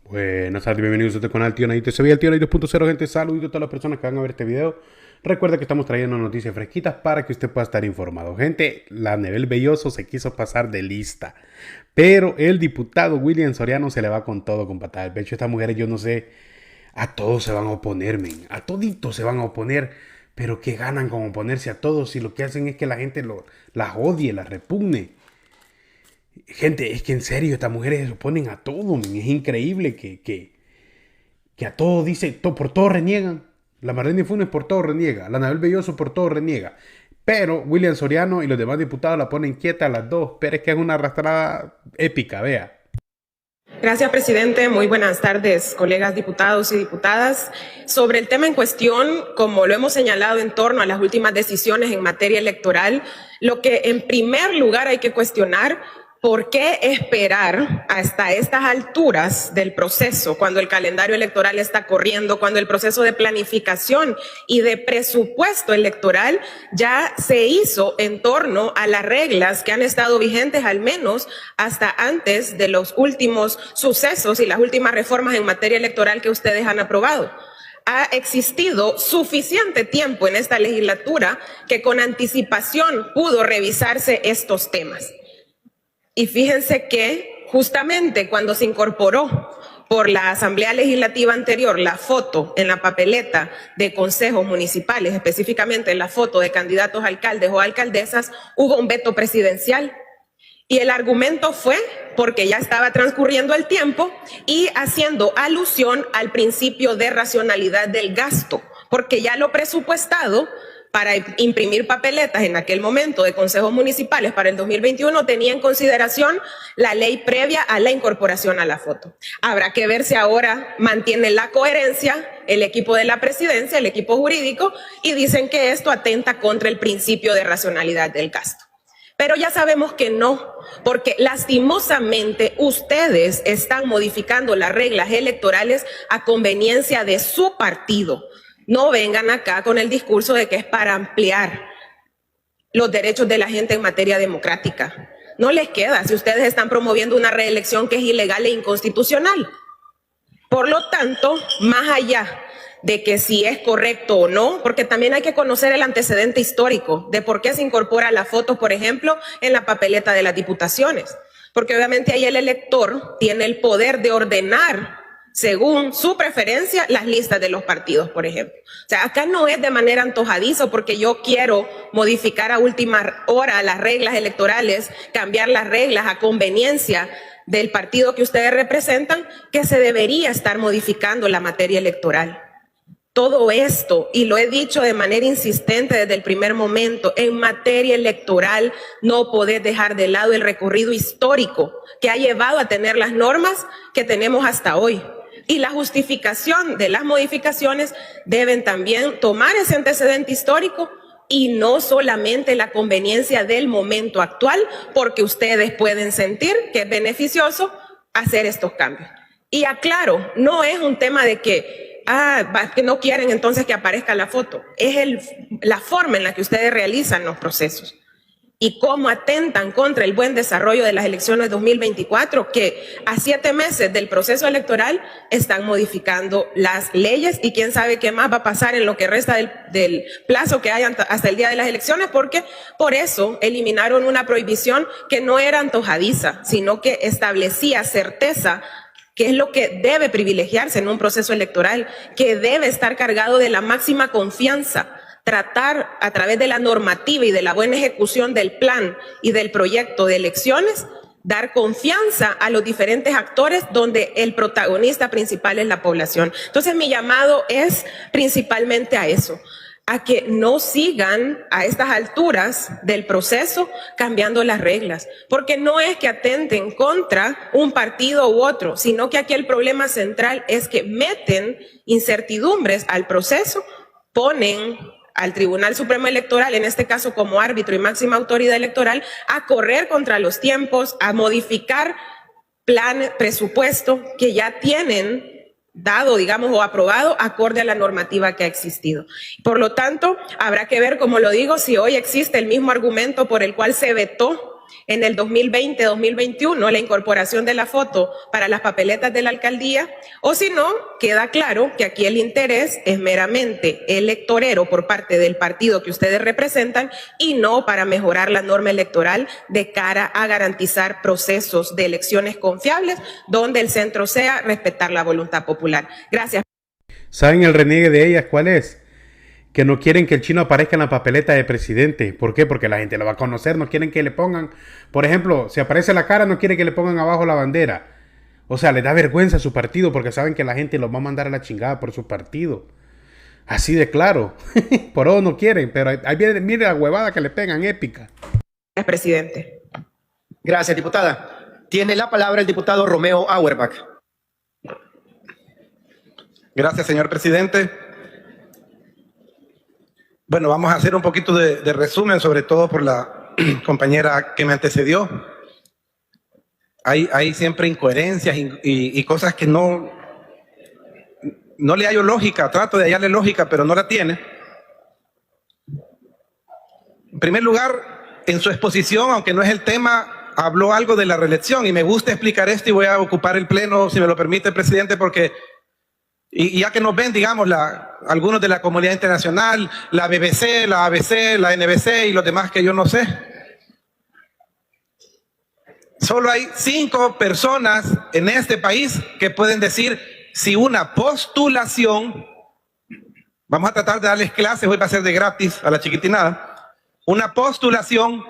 Buenas tardes, bienvenidos a este canal Tío Nayito. Se ve el Tío Nayito 2.0, gente. Saludos a todas las personas que van a ver este video. Recuerda que estamos trayendo noticias fresquitas para que usted pueda estar informado. Gente, la Anabel Belloso se quiso pasar de lista, pero el diputado William Soriano se le va con todo, con patada al pecho. Estas mujeres, yo no sé, a todos se van a oponer, men. A toditos se van a oponer, pero que ganan con oponerse a todos si lo que hacen es que la gente las odie, las repugne. Gente, es que en serio, estas mujeres se oponen a todo, men. Es increíble que a todo dice, por todo reniegan. La Marlene Funes por todo reniega, la Anabel Belloso por todo reniega. Pero William Soriano y los demás diputados la ponen quieta a las dos. Pero es que es una arrastrada épica, vea. Gracias, presidente. Muy buenas tardes, colegas diputados y diputadas. Sobre el tema en cuestión, como lo hemos señalado en torno a las últimas decisiones en materia electoral, lo que en primer lugar hay que cuestionar: ¿por qué esperar hasta estas alturas del proceso, cuando el calendario electoral está corriendo, cuando el proceso de planificación y de presupuesto electoral ya se hizo en torno a las reglas que han estado vigentes al menos hasta antes de los últimos sucesos y las últimas reformas en materia electoral que ustedes han aprobado? Ha existido suficiente tiempo en esta legislatura que con anticipación pudo revisarse estos temas. Y fíjense que justamente cuando se incorporó por la Asamblea Legislativa anterior la foto en la papeleta de consejos municipales, específicamente la foto de candidatos a alcaldes o alcaldesas, hubo un veto presidencial. Y el argumento fue porque ya estaba transcurriendo el tiempo y haciendo alusión al principio de racionalidad del gasto, porque ya lo presupuestado para imprimir papeletas en aquel momento de consejos municipales para el 2021 tenía en consideración la ley previa a la incorporación a la foto. Habrá que ver si ahora mantiene la coherencia el equipo de la presidencia, el equipo jurídico, y dicen que esto atenta contra el principio de racionalidad del gasto. Pero ya sabemos que no, porque lastimosamente ustedes están modificando las reglas electorales a conveniencia de su partido. No vengan acá con el discurso de que es para ampliar los derechos de la gente en materia democrática. No les queda si ustedes están promoviendo una reelección que es ilegal e inconstitucional. Por lo tanto, más allá de que si es correcto o no, porque también hay que conocer el antecedente histórico de por qué se incorpora la foto, por ejemplo, en la papeleta de las diputaciones. Porque obviamente ahí el elector tiene el poder de ordenar según su preferencia las listas de los partidos, por ejemplo. O sea, acá no es de manera antojadiza porque yo quiero modificar a última hora las reglas electorales, cambiar las reglas a conveniencia del partido que ustedes representan, que se debería estar modificando la materia electoral. Todo esto, y lo he dicho de manera insistente desde el primer momento, en materia electoral no podés dejar de lado el recorrido histórico que ha llevado a tener las normas que tenemos hasta hoy. Y la justificación de las modificaciones deben también tomar ese antecedente histórico y no solamente la conveniencia del momento actual, porque ustedes pueden sentir que es beneficioso hacer estos cambios. Y aclaro, no es un tema de que no quieren entonces que aparezca la foto. Es la forma en la que ustedes realizan los procesos y cómo atentan contra el buen desarrollo de las elecciones 2024, que a 7 meses del proceso electoral están modificando las leyes y quién sabe qué más va a pasar en lo que resta del plazo que hay hasta el día de las elecciones, porque por eso eliminaron una prohibición que no era antojadiza, sino que establecía certeza, que es lo que debe privilegiarse en un proceso electoral, que debe estar cargado de la máxima confianza. Tratar a través de la normativa y de la buena ejecución del plan y del proyecto de elecciones, dar confianza a los diferentes actores donde el protagonista principal es la población. Entonces mi llamado es principalmente a eso, a que no sigan a estas alturas del proceso cambiando las reglas, porque no es que atenten contra un partido u otro, sino que aquí el problema central es que meten incertidumbres al proceso, ponen al Tribunal Supremo Electoral, en este caso como árbitro y máxima autoridad electoral, a correr contra los tiempos, a modificar plan, presupuesto que ya tienen dado, digamos, o aprobado acorde a la normativa que ha existido. Por lo tanto, habrá que ver, como lo digo, si hoy existe el mismo argumento por el cual se vetó en el 2020-2021 la incorporación de la foto para las papeletas de la alcaldía, o si no, queda claro que aquí el interés es meramente electorero por parte del partido que ustedes representan y no para mejorar la norma electoral de cara a garantizar procesos de elecciones confiables donde el centro sea respetar la voluntad popular. Gracias. ¿Saben el reniegue de ellas cuál es? Que no quieren que el chino aparezca en la papeleta de presidente. ¿Por qué? Porque la gente lo va a conocer, no quieren que le pongan, por ejemplo, si aparece la cara, no quieren que le pongan abajo la bandera. O sea, les da vergüenza a su partido porque saben que la gente los va a mandar a la chingada por su partido. Así de claro. Por eso no quieren, pero ahí viene, mire la huevada que le pegan, épica. Gracias, presidente. Gracias, diputada. Tiene la palabra el diputado Romeo Auerbach. Gracias, señor presidente. Bueno, vamos a hacer un poquito de resumen, sobre todo por la compañera que me antecedió. Hay siempre incoherencias y cosas que no le hallo lógica. Trato de hallarle lógica, pero no la tiene. En primer lugar, en su exposición, aunque no es el tema, habló algo de la reelección y me gusta explicar esto y voy a ocupar el pleno, si me lo permite, presidente, porque y ya que nos ven, digamos, algunos de la comunidad internacional, la BBC, la ABC, la NBC y los demás que yo no sé. Solo hay 5 personas en este país que pueden decir si una postulación, vamos a tratar de darles clases, hoy va a ser de gratis a la chiquitinada, una postulación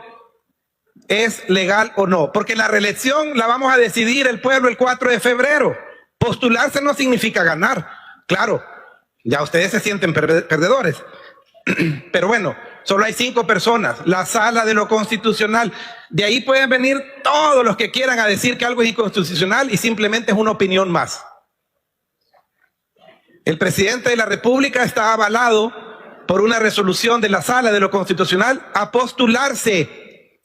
es legal o no, porque la reelección la vamos a decidir el pueblo el 4 de febrero. Postularse no significa ganar. Claro, ya ustedes se sienten perdedores. Pero bueno, solo hay 5 personas. La sala de lo constitucional. De ahí pueden venir todos los que quieran a decir que algo es inconstitucional y simplemente es una opinión más. El presidente de la República está avalado por una resolución de la sala de lo constitucional a postularse.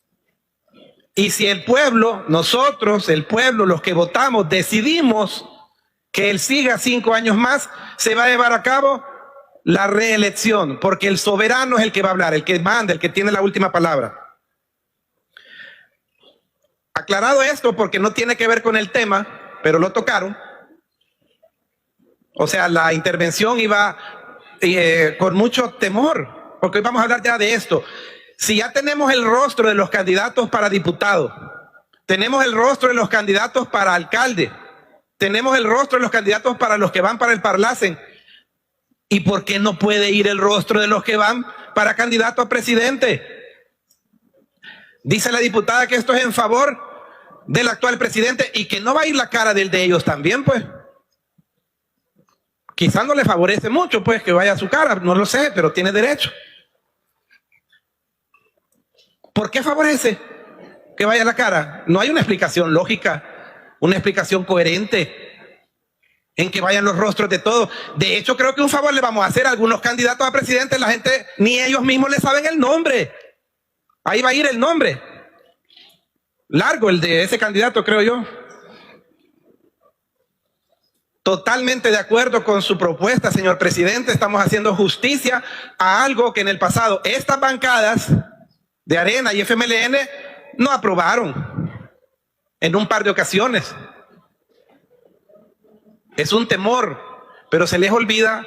Y si el pueblo, nosotros, el pueblo, los que votamos, decidimos que él siga 5 años más, se va a llevar a cabo la reelección, porque el soberano es el que va a hablar, el que manda, el que tiene la última palabra. Aclarado esto, porque no tiene que ver con el tema, pero lo tocaron. O sea, la intervención iba con mucho temor, porque hoy vamos a hablar ya de esto. Si ya tenemos el rostro de los candidatos para diputado, tenemos el rostro de los candidatos para alcalde, tenemos el rostro de los candidatos para los que van para el Parlacen. ¿Y por qué no puede ir el rostro de los que van para candidato a presidente? Dice la diputada que esto es en favor del actual presidente y que no va a ir la cara del de ellos también, pues. Quizás no le favorece mucho, pues, que vaya a su cara, no lo sé, pero tiene derecho. ¿Por qué favorece que vaya la cara? No hay una explicación lógica. Una explicación coherente en que vayan los rostros de todos. De hecho, creo que un favor le vamos a hacer a algunos candidatos a presidente. La gente, ni ellos mismos le saben el nombre. Ahí va a ir el nombre. Largo el de ese candidato, creo yo. Totalmente de acuerdo con su propuesta, señor presidente. Estamos haciendo justicia a algo que en el pasado estas bancadas de Arena y FMLN no aprobaron. En un par de ocasiones. Es un temor, pero se les olvida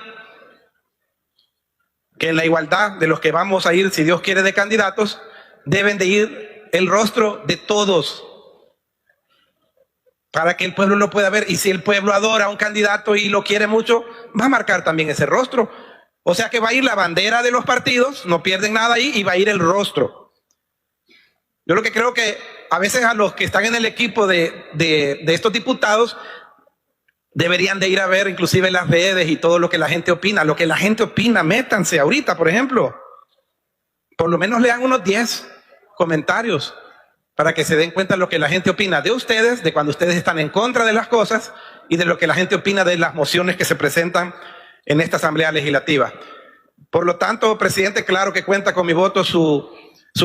que en la igualdad de los que vamos a ir, si Dios quiere, de candidatos, deben de ir el rostro de todos para que el pueblo lo pueda ver. Y si el pueblo adora a un candidato y lo quiere mucho, va a marcar también ese rostro. O sea que va a ir la bandera de los partidos, no pierden nada ahí, y va a ir el rostro. Yo lo que creo que a veces a los que están en el equipo de estos diputados deberían de ir a ver inclusive las redes y todo lo que la gente opina. Lo que la gente opina, métanse ahorita, por ejemplo. Por lo menos lean unos 10 comentarios para que se den cuenta de lo que la gente opina de ustedes, de cuando ustedes están en contra de las cosas y de lo que la gente opina de las mociones que se presentan en esta Asamblea Legislativa. Por lo tanto, presidente, claro que cuenta con mi voto su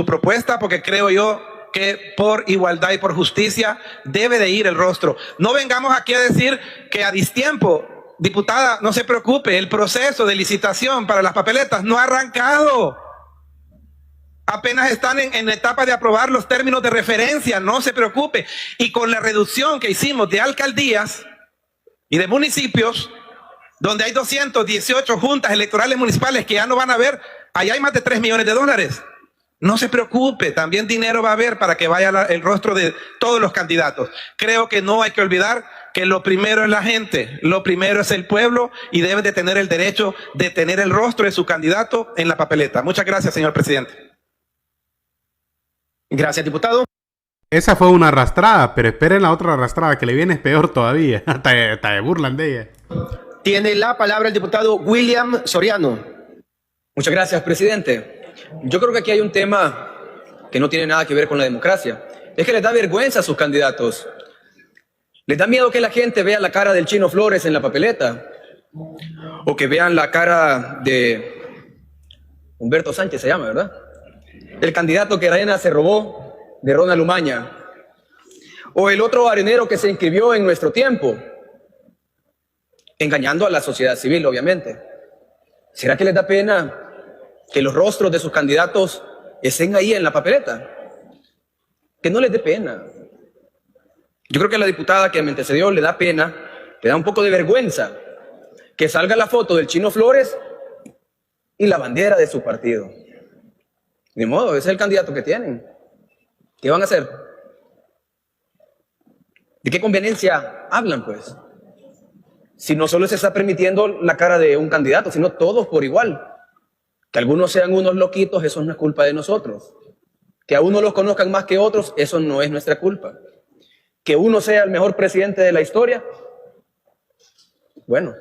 propuesta, porque creo yo que por igualdad y por justicia debe de ir el rostro. No vengamos aquí a decir que a distiempo, diputada, no se preocupe, el proceso de licitación para las papeletas no ha arrancado. Apenas están en etapa de aprobar los términos de referencia, no se preocupe. Y con la reducción que hicimos de alcaldías y de municipios, donde hay 218 juntas electorales municipales que ya no van a ver, allá hay más de 3 millones de dólares. No se preocupe, también dinero va a haber para que vaya el rostro de todos los candidatos. Creo que no hay que olvidar que lo primero es la gente, lo primero es el pueblo y debe de tener el derecho de tener el rostro de su candidato en la papeleta. Muchas gracias, señor presidente. Gracias, diputado. Esa fue una arrastrada, pero esperen la otra arrastrada que le viene es peor todavía. Hasta de burlan de ella. Tiene la palabra el diputado William Soriano. Muchas gracias, presidente. Yo creo que aquí hay un tema que no tiene nada que ver con la democracia. Es que les da vergüenza a sus candidatos. Les da miedo que la gente vea la cara del Chino Flores en la papeleta. O que vean la cara de Humberto Sánchez, se llama, ¿verdad? El candidato que Arena se robó de Ronald Umaña. O el otro arenero que se inscribió en nuestro tiempo. Engañando a la sociedad civil, obviamente. ¿Será que les da pena que los rostros de sus candidatos estén ahí en la papeleta? Que no les dé pena. Yo creo que a la diputada que me antecedió le da pena, le da un poco de vergüenza que salga la foto del Chino Flores y la bandera de su partido. Ni modo, ese es el candidato que tienen. ¿Qué van a hacer? ¿De qué conveniencia hablan, pues? Si no solo se está permitiendo la cara de un candidato, sino todos por igual. Que algunos sean unos loquitos, eso no es culpa de nosotros. Que a unos los conozcan más que otros, eso no es nuestra culpa. Que uno sea el mejor presidente de la historia, bueno,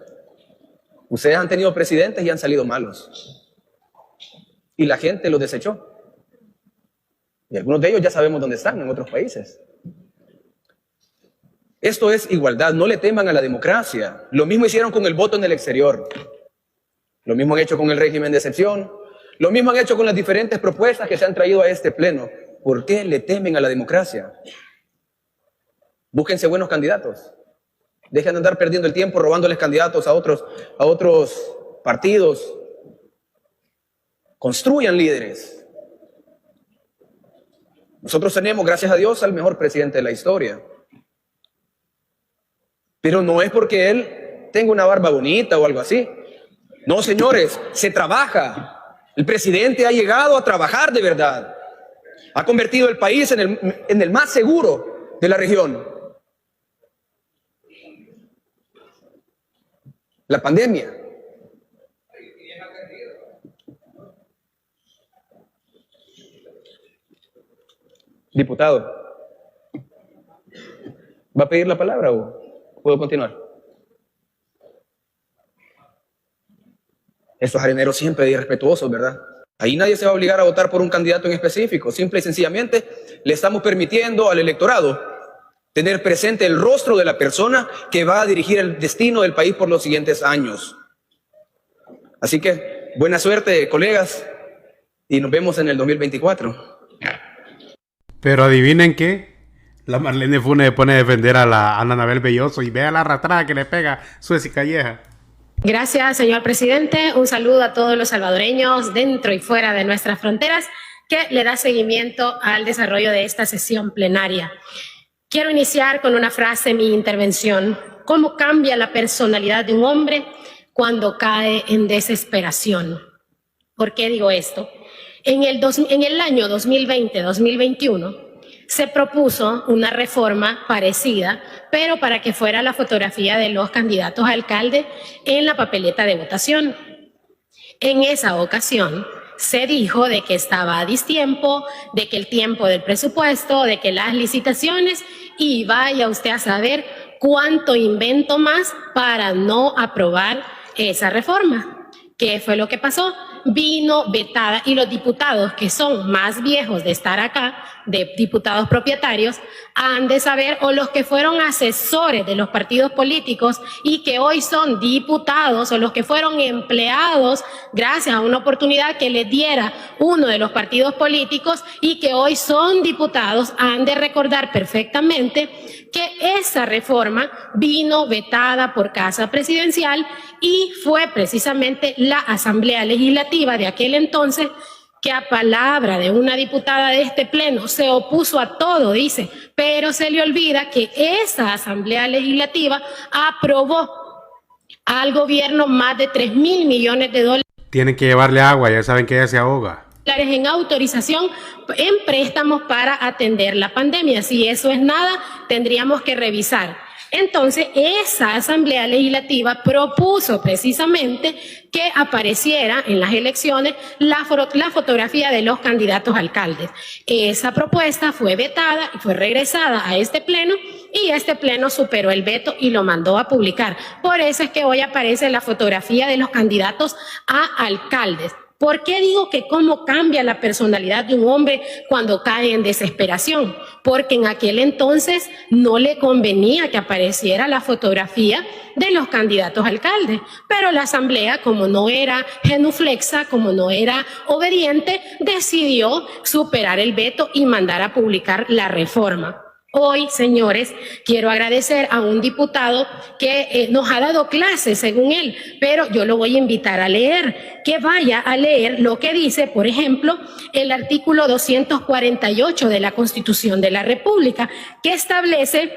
ustedes han tenido presidentes y han salido malos. Y la gente los desechó. Y algunos de ellos ya sabemos dónde están, en otros países. Esto es igualdad, no le teman a la democracia. Lo mismo hicieron con el voto en el exterior. Lo mismo han hecho con el régimen de excepción. Lo mismo han hecho con las diferentes propuestas que se han traído a este pleno. ¿Por qué le temen a la democracia? Búsquense buenos candidatos. Dejen de andar perdiendo el tiempo robándoles candidatos a otros partidos. Construyan líderes. Nosotros tenemos, gracias a Dios, al mejor presidente de la historia. Pero no es porque él tenga una barba bonita o algo así. No, señores, se trabaja. El presidente ha llegado a trabajar de verdad. Ha convertido el país en el más seguro de la región. La pandemia. Diputado, ¿va a pedir la palabra o puedo continuar? Estos areneros siempre irrespetuosos, ¿verdad? Ahí nadie se va a obligar a votar por un candidato en específico. Simple y sencillamente le estamos permitiendo al electorado tener presente el rostro de la persona que va a dirigir el destino del país por los siguientes años. Así que buena suerte, colegas, y nos vemos en el 2024. Pero adivinen qué, la Marlene Funes se pone a defender a la Anabel Belloso y vea la arrastrada que le pega Sueci Calleja. Gracias, señor presidente. Un saludo a todos los salvadoreños dentro y fuera de nuestras fronteras que le da seguimiento al desarrollo de esta sesión plenaria. Quiero iniciar con una frase en mi intervención. ¿Cómo cambia la personalidad de un hombre cuando cae en desesperación? ¿Por qué digo esto? En el año 2020-2021 se propuso una reforma parecida, pero para que fuera la fotografía de los candidatos a alcalde en la papeleta de votación. En esa ocasión se dijo de que estaba a distiempo, de que el tiempo del presupuesto, de que las licitaciones, y vaya usted a saber cuánto invento más para no aprobar esa reforma. ¿Qué fue lo que pasó? Vino vetada, y los diputados que son más viejos de estar acá, de diputados propietarios, han de saber, o los que fueron asesores de los partidos políticos y que hoy son diputados, o los que fueron empleados gracias a una oportunidad que les diera uno de los partidos políticos y que hoy son diputados, han de recordar perfectamente que esa reforma vino vetada por Casa Presidencial y fue precisamente la Asamblea Legislativa de aquel entonces que a palabra de una diputada de este pleno se opuso a todo, dice, pero se le olvida que esa Asamblea Legislativa aprobó al gobierno más de 3.000 millones de dólares. Tienen que llevarle agua, ya saben que ella se ahoga. En autorización en préstamos para atender la pandemia. Si eso es nada, tendríamos que revisar. Entonces, esa Asamblea Legislativa propuso precisamente que apareciera en las elecciones la fotografía de los candidatos a alcaldes. Esa propuesta fue vetada y fue regresada a este pleno, y este pleno superó el veto y lo mandó a publicar. Por eso es que hoy aparece la fotografía de los candidatos a alcaldes. ¿Por qué digo que cómo cambia la personalidad de un hombre cuando cae en desesperación? Porque en aquel entonces no le convenía que apareciera la fotografía de los candidatos a alcaldes, pero la Asamblea, como no era genuflexa, como no era obediente, decidió superar el veto y mandar a publicar la reforma. Hoy, señores, quiero agradecer a un diputado que nos ha dado clases, según él, pero yo lo voy a invitar a leer, que vaya a leer lo que dice, por ejemplo, el artículo 248 de la Constitución de la República, que establece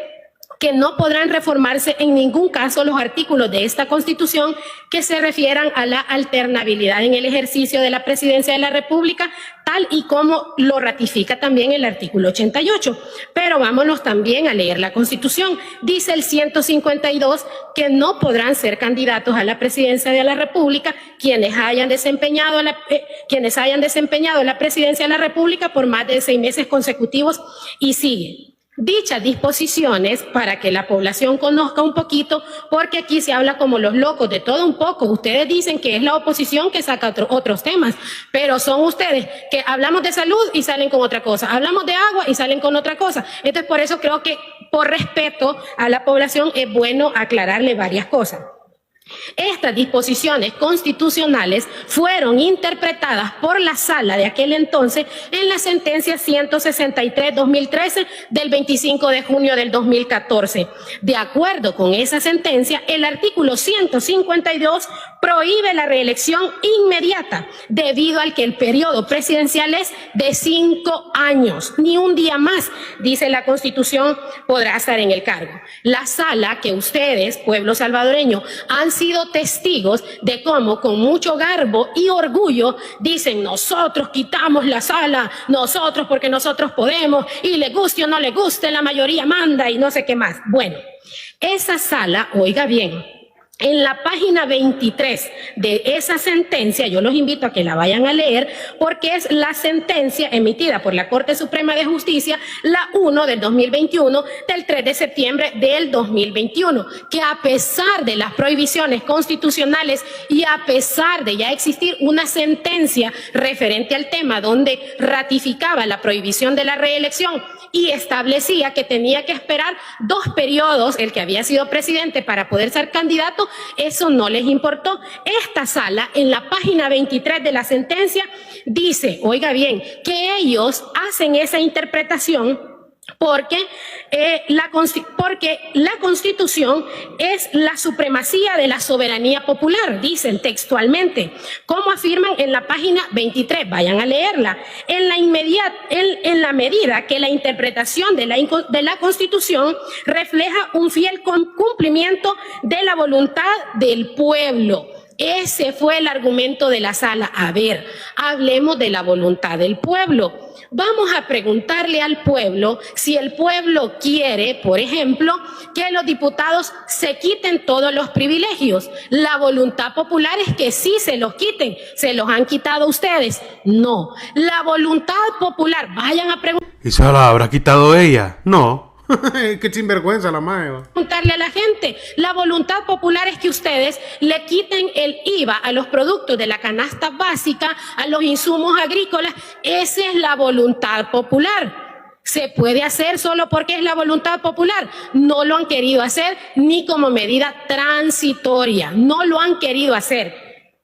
que no podrán reformarse en ningún caso los artículos de esta Constitución que se refieran a la alternabilidad en el ejercicio de la presidencia de la República, tal y como lo ratifica también el artículo 88. Pero vámonos también a leer la Constitución. Dice el 152 que no podrán ser candidatos a la presidencia de la República quienes hayan desempeñado la presidencia de la República por más de 6 meses consecutivos, y sigue. Dichas disposiciones, para que la población conozca un poquito, porque aquí se habla como los locos, de todo un poco. Ustedes dicen que es la oposición que saca otros temas, pero son ustedes que hablamos de salud y salen con otra cosa, hablamos de agua y salen con otra cosa. Entonces, por eso creo que por respeto a la población es bueno aclararle varias cosas. Estas disposiciones constitucionales fueron interpretadas por la Sala de aquel entonces en la sentencia 163-2013 del 25 de junio del 2014. De acuerdo con esa sentencia, el artículo 152 prohíbe la reelección inmediata debido al que el periodo presidencial es de 5 años. Ni un día más, dice la Constitución, podrá estar en el cargo. La Sala, que ustedes, pueblo salvadoreño, han sido testigos de cómo con mucho garbo y orgullo dicen: nosotros quitamos la Sala, nosotros porque nosotros podemos, y le guste o no le guste, la mayoría manda y no sé qué más. Bueno, esa Sala, oiga bien, en la página 23 de esa sentencia, yo los invito a que la vayan a leer, porque es la sentencia emitida por la Corte Suprema de Justicia, la 1 del 2021, del 3 de septiembre del 2021, que a pesar de las prohibiciones constitucionales y a pesar de ya existir una sentencia referente al tema donde ratificaba la prohibición de la reelección y establecía que tenía que esperar 2 periodos, el que había sido presidente, para poder ser candidato, eso no les importó. Esta Sala, en la página 23 de la sentencia, dice, oiga bien, que ellos hacen esa interpretación porque la Constitución es la supremacía de la soberanía popular, dicen textualmente, como afirman en la página 23, vayan a leerla, en la medida que la interpretación de la Constitución refleja un fiel cumplimiento de la voluntad del pueblo. Ese fue el argumento de la Sala. A ver, hablemos de la voluntad del pueblo. Vamos a preguntarle al pueblo si el pueblo quiere, por ejemplo, que los diputados se quiten todos los privilegios. La voluntad popular es que sí se los quiten. ¿Se los han quitado ustedes? No. La voluntad popular, vayan a preguntar. ¿Y se la habrá quitado ella? No. Qué sinvergüenza la madre. Preguntarle a la gente, la voluntad popular es que ustedes le quiten el IVA a los productos de la canasta básica, a los insumos agrícolas. Esa es la voluntad popular. ¿Se puede hacer solo porque es la voluntad popular? No lo han querido hacer ni como medida transitoria. No lo han querido hacer.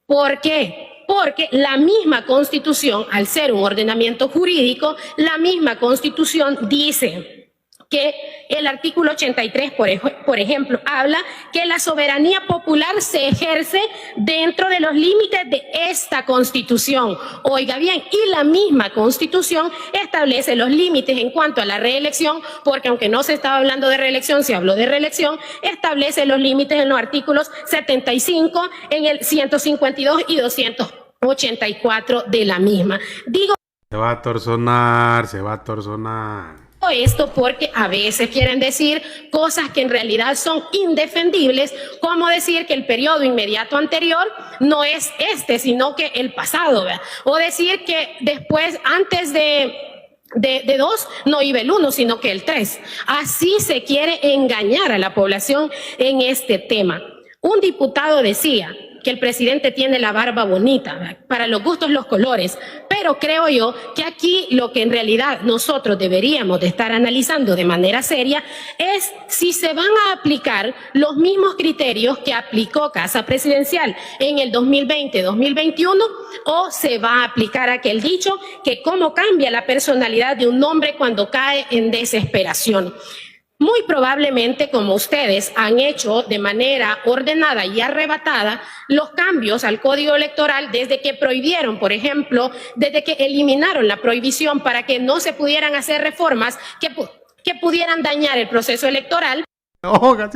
¿Por qué? Porque la misma Constitución, al ser un ordenamiento jurídico, la misma Constitución dice: que el artículo 83, por ejemplo, habla que la soberanía popular se ejerce dentro de los límites de esta Constitución. Oiga bien, y la misma Constitución establece los límites en cuanto a la reelección, porque aunque no se estaba hablando de reelección, se habló de reelección, establece los límites en los artículos 75, en el 152 y 284 de la misma. Digo Se va a torsonar, se va a torsonar. esto porque a veces quieren decir cosas que en realidad son indefendibles, como decir que el periodo inmediato anterior no es este, sino que el pasado, ¿verdad? O decir que después, antes de 2, no iba el 1, sino que el 3. Así se quiere engañar a la población en este tema. Un diputado decía que el presidente tiene la barba bonita, ¿verdad? Para los gustos los colores, pero creo yo que aquí lo que en realidad nosotros deberíamos de estar analizando de manera seria es si se van a aplicar los mismos criterios que aplicó Casa Presidencial en el 2020-2021 o se va a aplicar aquel dicho que cómo cambia la personalidad de un hombre cuando cae en desesperación. Muy probablemente, como ustedes han hecho de manera ordenada y arrebatada, los cambios al Código Electoral desde que prohibieron, por ejemplo, desde que eliminaron la prohibición para que no se pudieran hacer reformas que pudieran dañar el proceso electoral. Se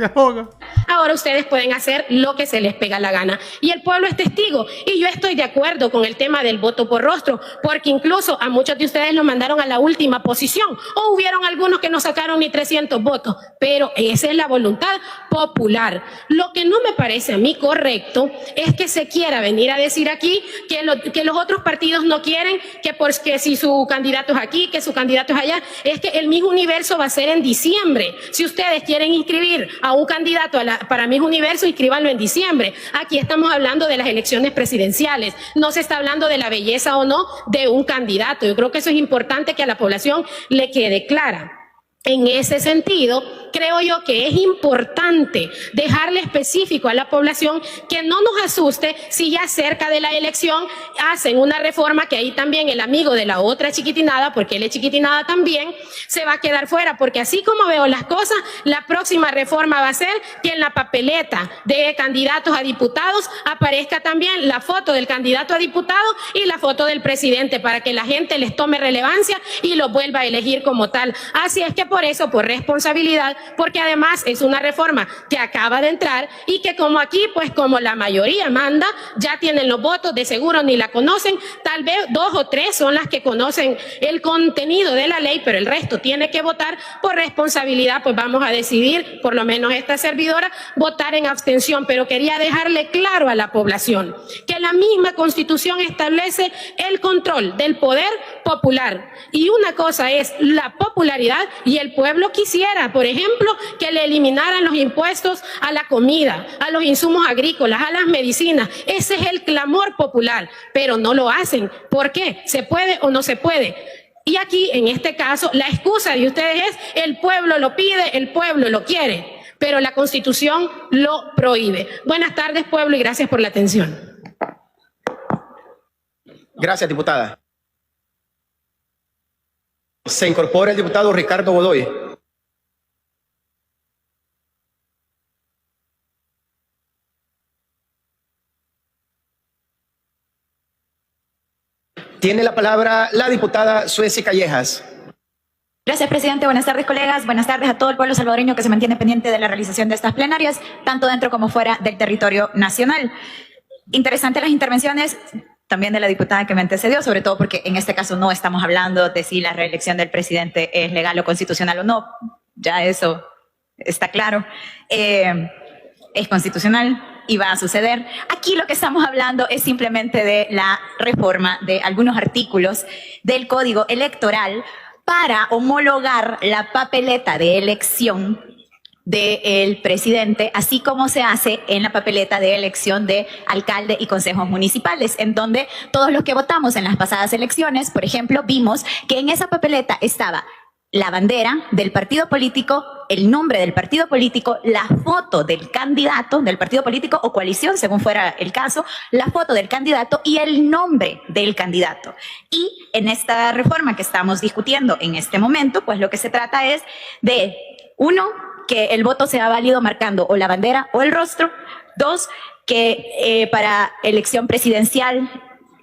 ahoga. Ahora ustedes pueden hacer lo que se les pega la gana. Y el pueblo es testigo. Y yo estoy de acuerdo con el tema del voto por rostro, porque incluso a muchos de ustedes lo mandaron a la última posición. O hubieron algunos que no sacaron ni 300 votos. Pero esa es la voluntad popular. Lo que no me parece a mí correcto es que se quiera venir a decir aquí que los otros partidos no quieren, que si su candidato es aquí, que su candidato es allá. Es que el Miss Universo va a ser en diciembre. Si ustedes quieren inscribir a un candidato para Miss Universo, inscríbanlo en diciembre. Aquí estamos hablando de las elecciones presidenciales. No se está hablando de la belleza o no de un candidato. Yo creo que eso es importante que a la población le quede clara. En ese sentido, creo yo que es importante dejarle específico a la población que no nos asuste si ya cerca de la elección hacen una reforma que ahí también el amigo de la otra chiquitinada, porque él es chiquitinada también, se va a quedar fuera, porque así como veo las cosas, la próxima reforma va a ser que en la papeleta de candidatos a diputados aparezca también la foto del candidato a diputado y la foto del presidente para que la gente les tome relevancia y lo vuelva a elegir como tal. Así es que por eso, por responsabilidad, porque además es una reforma que acaba de entrar y que como aquí, pues como la mayoría manda, ya tienen los votos, de seguro ni la conocen, tal vez 2 o 3 son las que conocen el contenido de la ley, pero el resto tiene que votar por responsabilidad, pues vamos a decidir, por lo menos esta servidora, votar en abstención, pero quería dejarle claro a la población que la misma Constitución establece el control del poder popular y una cosa es la popularidad y el pueblo quisiera, por ejemplo, que le eliminaran los impuestos a la comida, a los insumos agrícolas, a las medicinas. Ese es el clamor popular, pero no lo hacen. ¿Por qué? ¿Se puede o no se puede? Y aquí, en este caso, la excusa de ustedes es el pueblo lo pide, el pueblo lo quiere, pero la Constitución lo prohíbe. Buenas tardes, pueblo, y gracias por la atención. Gracias, diputada. Se incorpora el diputado Ricardo Godoy. Tiene la palabra la diputada Sueci Callejas. Gracias, presidente. Buenas tardes, colegas. Buenas tardes a todo el pueblo salvadoreño que se mantiene pendiente de la realización de estas plenarias, tanto dentro como fuera del territorio nacional. Interesantes las intervenciones también de la diputada que me antecedió, sobre todo porque en este caso no estamos hablando de si la reelección del presidente es legal o constitucional o no. Ya eso está claro. Es constitucional y va a suceder. Aquí lo que estamos hablando es simplemente de la reforma de algunos artículos del Código Electoral para homologar la papeleta de elección del presidente, así como se hace en la papeleta de elección de alcalde y consejos municipales, en donde todos los que votamos en las pasadas elecciones, por ejemplo, vimos que en esa papeleta estaba la bandera del partido político, el nombre del partido político, la foto del candidato del partido político o coalición, según fuera el caso, la foto del candidato y el nombre del candidato. Y en esta reforma que estamos discutiendo en este momento, pues lo que se trata es de, uno, que el voto sea válido marcando o la bandera o el rostro. Dos, que para elección presidencial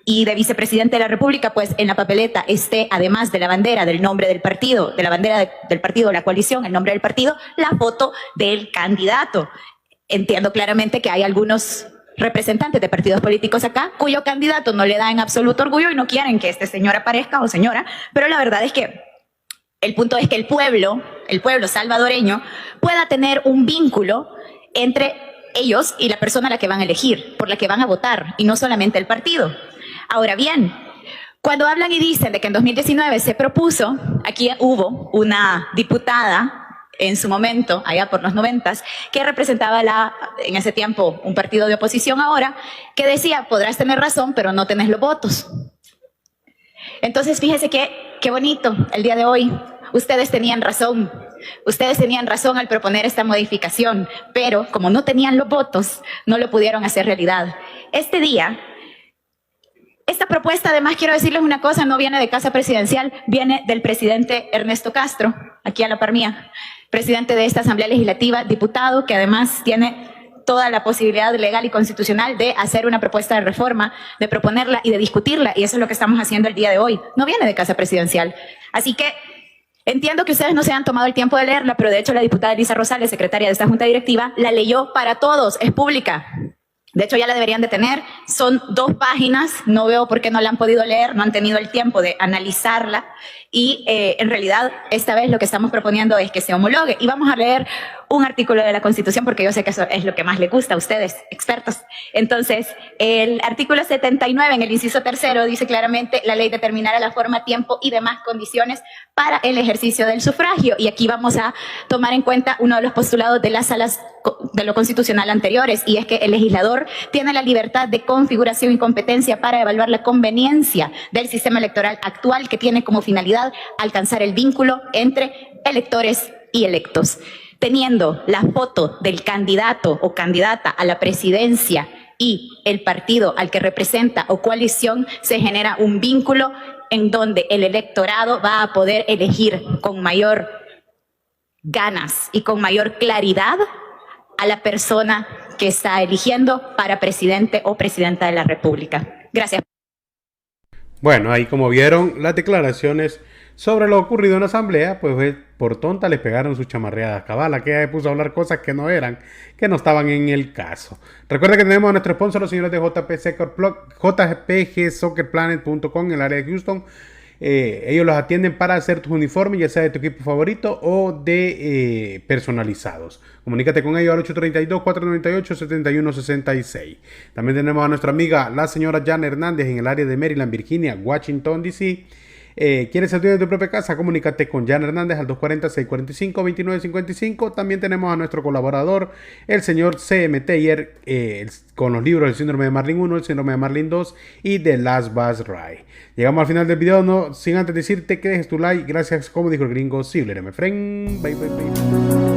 y de vicepresidente de la República, pues en la papeleta esté, además de la bandera, del nombre del partido, de la bandera del partido, la coalición, el nombre del partido, la foto del candidato. Entiendo claramente que hay algunos representantes de partidos políticos acá cuyo candidato no le da en absoluto orgullo y no quieren que este señor aparezca o señora, pero la verdad es que el punto es que el pueblo salvadoreño pueda tener un vínculo entre ellos y la persona a la que van a elegir, por la que van a votar, y no solamente el partido. Ahora bien, cuando hablan y dicen de que en 2019 se propuso, aquí hubo una diputada en su momento, allá por los 90s, que representaba en ese tiempo un partido de oposición ahora, que decía, podrás tener razón, pero no tenés los votos. Entonces, fíjese qué bonito el día de hoy. Ustedes tenían razón al proponer esta modificación, pero como no tenían los votos, no lo pudieron hacer realidad. Este día, esta propuesta, además quiero decirles una cosa, no viene de Casa Presidencial, viene del presidente Ernesto Castro, aquí a la par mía, presidente de esta Asamblea Legislativa, diputado, que además tiene toda la posibilidad legal y constitucional de hacer una propuesta de reforma, de proponerla y de discutirla, y eso es lo que estamos haciendo el día de hoy. No viene de Casa Presidencial. Así que entiendo que ustedes no se han tomado el tiempo de leerla, pero de hecho la diputada Elisa Rosales, secretaria de esta Junta Directiva, la leyó para todos, es pública. De hecho, ya la deberían de tener. Son 2 páginas, no veo por qué no la han podido leer, no han tenido el tiempo de analizarla. Y en realidad, esta vez lo que estamos proponiendo es que se homologue. Y vamos a leer un artículo de la Constitución, porque yo sé que eso es lo que más les gusta a ustedes, expertos. Entonces, el artículo 79, en el inciso 3, dice claramente, la ley determinará la forma, tiempo y demás condiciones para el ejercicio del sufragio. Y aquí vamos a tomar en cuenta uno de los postulados de las salas de lo constitucional anteriores, y es que el legislador tiene la libertad de configuración y competencia para evaluar la conveniencia del sistema electoral actual, que tiene como finalidad alcanzar el vínculo entre electores y electos. Teniendo la foto del candidato o candidata a la presidencia y el partido al que representa o coalición, se genera un vínculo en donde el electorado va a poder elegir con mayor ganas y con mayor claridad a la persona que está eligiendo para presidente o presidenta de la República. Gracias. Bueno, ahí como vieron las declaraciones sobre lo ocurrido en la asamblea, pues por tonta le pegaron sus chamarreadas. Cabal, que ella puso a hablar cosas que no estaban en el caso. Recuerda que tenemos a nuestro sponsor, los señores de jpgsoccerplanet.com en el área de Houston. Ellos los atienden para hacer tus uniformes, ya sea de tu equipo favorito o de personalizados. Comunícate con ellos al 832-498-7166. También tenemos a nuestra amiga, la señora Jan Hernández, en el área de Maryland, Virginia, Washington, D.C. ¿Quieres el dueño de tu propia casa? Comunícate con Jan Hernández al 240-645-2955. También tenemos a nuestro colaborador, el señor C.M. Teyer, con los libros El Síndrome de Marlin 1, El Síndrome de Marlin 2 y The Last Bus Ride. Llegamos al final del video, no sin antes decirte que dejes tu like. Gracias, como dijo el gringo Zibler, my friend. Bye, bye, bye.